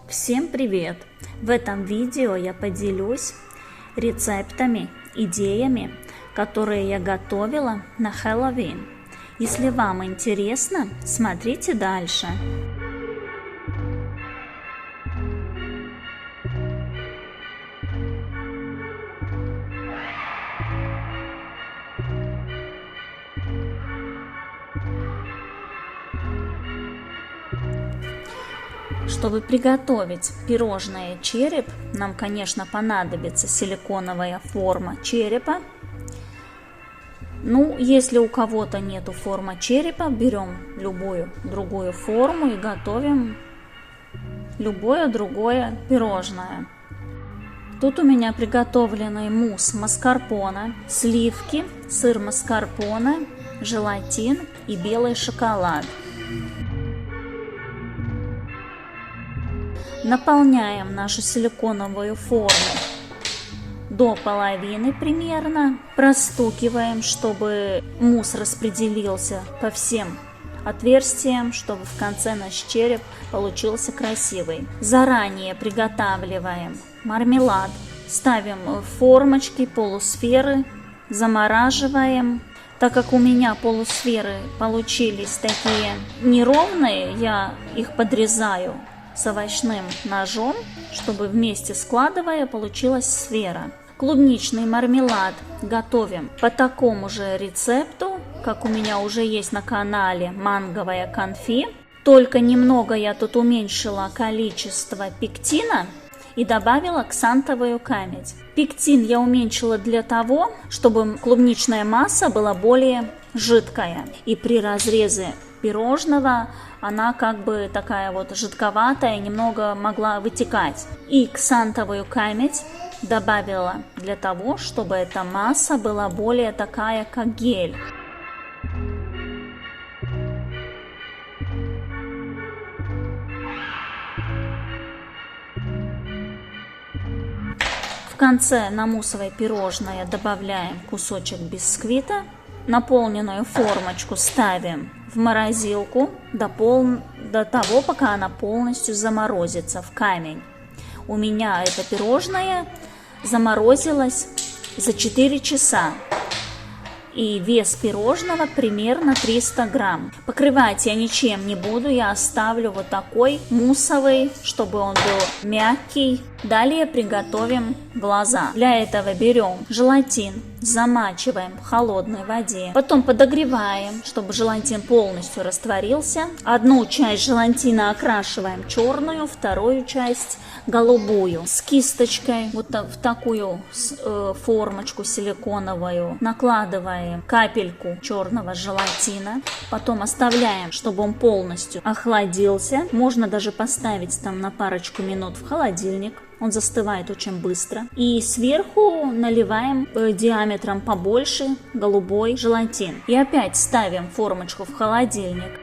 Всем привет! В этом видео я поделюсь рецептами, идеями, которые я готовила на Хэллоуин. Если вам интересно, смотрите дальше. Чтобы приготовить пирожное череп, нам, конечно, понадобится силиконовая форма черепа. Если у кого-то нету формы черепа, берем любую другую форму и готовим любое другое пирожное. Тут у меня приготовленный мусс маскарпоне, сливки, сыр маскарпоне, желатин и белый шоколад. Наполняем нашу силиконовую форму до половины примерно. Простукиваем, чтобы мусс распределился по всем отверстиям, чтобы в конце наш череп получился красивый. Заранее приготавливаем мармелад. Ставим в формочки, полусферы, замораживаем. Так как у меня полусферы получились такие неровные, я их подрезаю с овощным ножом, чтобы вместе складывая получилась сфера. Клубничный мармелад готовим по такому же рецепту, как у меня уже есть на канале манговое конфи. Только немного я тут уменьшила количество пектина и добавила ксантовую камедь. Пектин я уменьшила для того, чтобы клубничная масса была более жидкая. И при разрезе пирожного она как бы такая вот жидковатая, немного могла вытекать. И ксантовую камедь добавила для того, чтобы эта масса была более такая, как гель. В конце на муссовое пирожное добавляем кусочек бисквита. Наполненную формочку ставим в морозилку до того, пока она полностью заморозится в камень. У меня это пирожное заморозилось за 4 часа. И вес пирожного примерно 300 грамм. Покрывать я ничем не буду, я оставлю вот такой муссовый, чтобы он был мягкий. Далее приготовим глаза. Для этого берем желатин, замачиваем в холодной воде. Потом подогреваем, чтобы желатин полностью растворился. Одну часть желатина окрашиваем черную, вторую часть голубую. С кисточкой вот в такую формочку силиконовую накладываем капельку черного желатина. Потом оставляем, чтобы он полностью охладился. Можно даже поставить там на парочку минут в холодильник. Он застывает очень быстро. И сверху наливаем диаметром побольше голубой желатин. И опять ставим формочку в холодильник.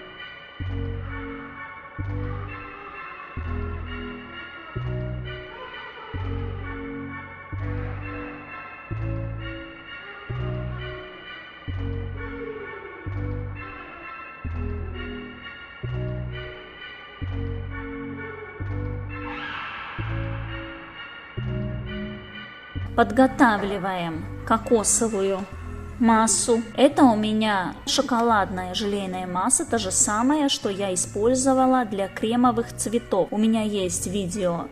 Подготавливаем кокосовую массу. Это у меня шоколадная желейная масса, та же самая, что я использовала для кремовых цветов. У меня есть видео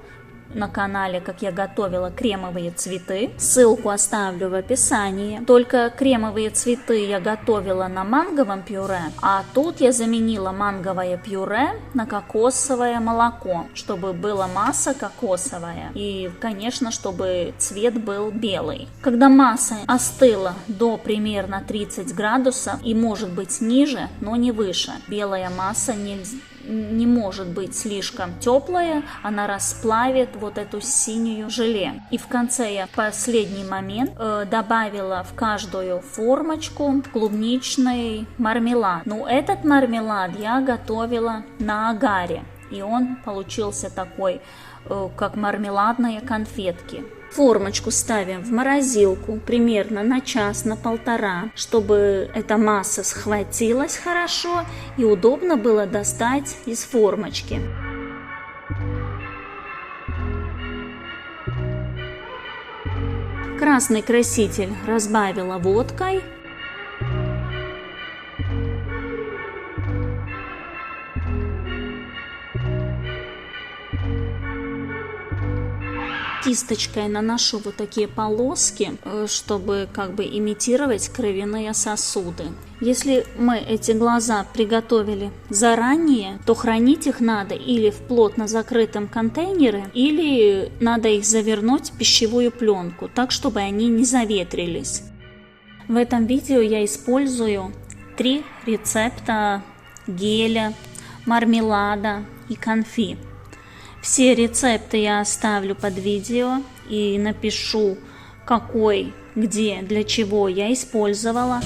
на канале, как я готовила кремовые цветы. Ссылку оставлю в описании. Только кремовые цветы я готовила на манговом пюре, а тут я заменила манговое пюре на кокосовое молоко, чтобы была масса кокосовая и, конечно, чтобы цвет был белый. Когда масса остыла до примерно 30 градусов и может быть ниже, но не выше, белая масса не может быть слишком теплая, она расплавит вот эту синюю желе. И в конце я в последний момент добавила в каждую формочку клубничный мармелад. Этот мармелад я готовила на агаре, и он получился такой, как мармеладные конфетки. Формочку ставим в морозилку примерно на час, на полтора, чтобы эта масса схватилась хорошо и удобно было достать из формочки. Красный краситель разбавила водкой. Кисточкой наношу вот такие полоски, чтобы как бы имитировать кровяные сосуды. Если мы эти глаза приготовили заранее, то хранить их надо или в плотно закрытом контейнере, или надо их завернуть в пищевую пленку, так чтобы они не заветрились. В этом видео я использую 3 рецепта геля, мармелада и конфи. Все рецепты я оставлю под видео и напишу, какой, где, для чего я использовала.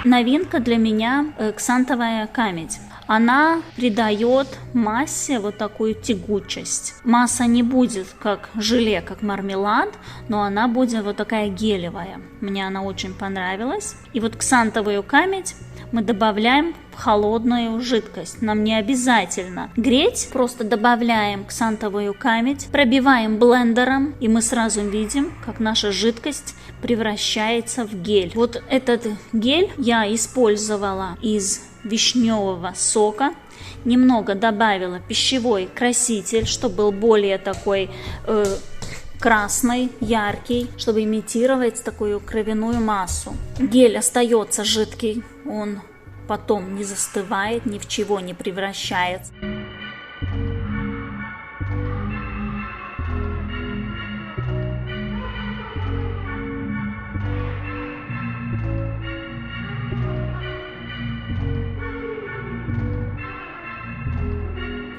Новинка для меня ксантовая камедь. Она придает массе вот такую тягучесть. Масса не будет как желе, как мармелад, но она будет вот такая гелевая. Мне она очень понравилась. И вот ксантовую камедь мы добавляем в холодную жидкость. Нам не обязательно греть, просто добавляем ксантовую камедь, пробиваем блендером, и мы сразу видим, как наша жидкость превращается в гель. Вот этот гель я использовала из вишневого сока, немного добавила пищевой краситель, чтобы был более такой красный, яркий, чтобы имитировать такую кровяную массу. Гель остается жидкий, он потом не застывает, ни в чего не превращается.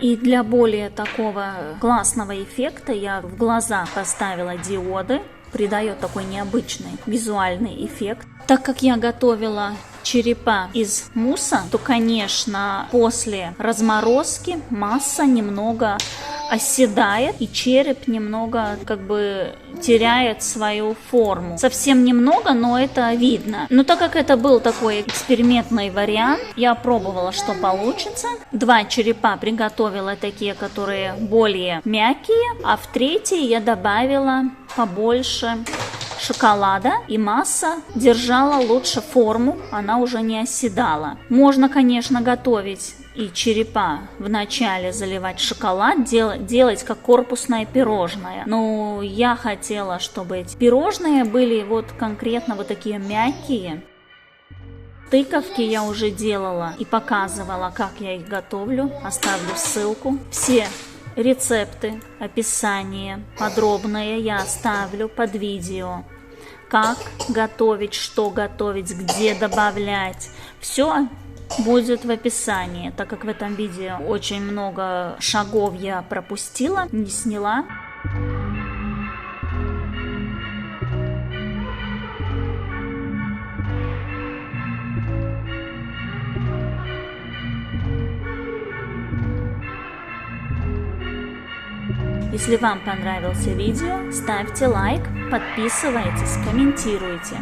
И для более такого классного эффекта я в глаза поставила диоды. Придает такой необычный визуальный эффект. Так как я готовила черепа из мусса, то, конечно, после разморозки масса немного оседает, и череп немного как бы теряет свою форму. Совсем немного, но это видно. Но так как это был такой экспериментный вариант, я пробовала, что получится. 2 черепа приготовила такие, которые более мягкие, а в 3-й я добавила побольше шоколада, и масса держала лучше форму, она уже не оседала. Можно, конечно, готовить и черепа вначале заливать шоколад, делать как корпусное пирожное. Но я хотела, чтобы эти пирожные были вот конкретно вот такие мягкие. Тыковки я уже делала и показывала, как я их готовлю. Оставлю ссылку. Все рецепты, описание подробное я оставлю под видео. Как готовить, что готовить, где добавлять. Все будет в описании, так как в этом видео очень много шагов я пропустила, не сняла. Если вам понравилось видео, ставьте лайк, подписывайтесь, комментируйте.